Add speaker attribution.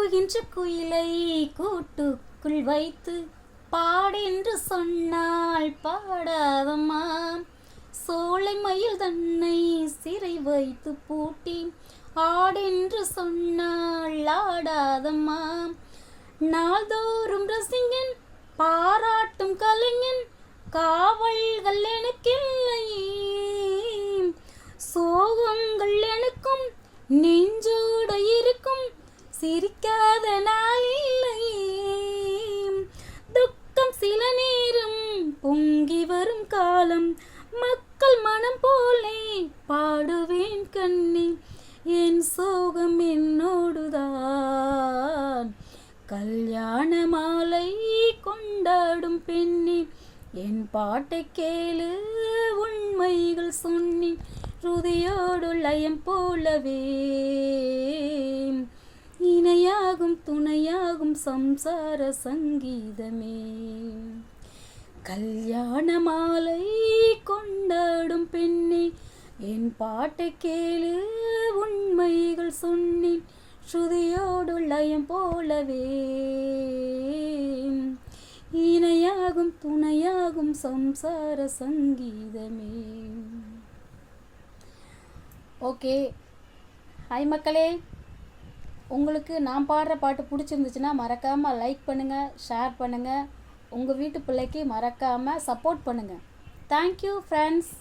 Speaker 1: கூவுகின்ற குயிலை கூட்டுக்குள் வைத்து பாடென்று சொன்னால் பாடாதம்மா. சோலை மயில் தன்னை சிறை வைத்து பூட்டி ஆடென்று சொன்னால் ஆடாதம்மா. நாள்தோறும் ரசிங்கன் பாராட்டும் கலைஞன் காவல்கள் எனக்கில்லையே. சோகங்கள் எனக்கும் நெஞ்சோட இருக்கும் சிரிக்காத நாள் இல்லையே. துக்கம் சில நேரம் பொங்கி வரும் காலம் மக்கள் மனம் போலே பாடுவேன் கண்ணே. என் சோகம் என்னோடுதான் கல்யாண மாலை கொண்டாடும் பெண்ணே. என் பாட்டை கேளு உண்மைகள் சொன்னேன் ருதியோடு லயம் போலவே. இணையாகும் துணையாகும் சம்சார சங்கீதமே. கல்யாண மாலை கொண்டாடும் பெண்ணே என் பாட்டை கேளு உண்மைகள் சொன்னேன் ஸ்ருதியோடு லயம் போலவே. இணையாகும் துணையாகும் சம்சார சங்கீதமே. ஓகே, ஹாய் மக்களே, உங்களுக்கு நான் பாடுற பாட்டு பிடிச்சிருந்துச்சுன்னா மறக்காமல் லைக் பண்ணுங்கள், ஷேர் பண்ணுங்கள், உங்கள் வீட்டு பிள்ளைக்கு மறக்காமல் சப்போர்ட் பண்ணுங்கள். Thank you friends.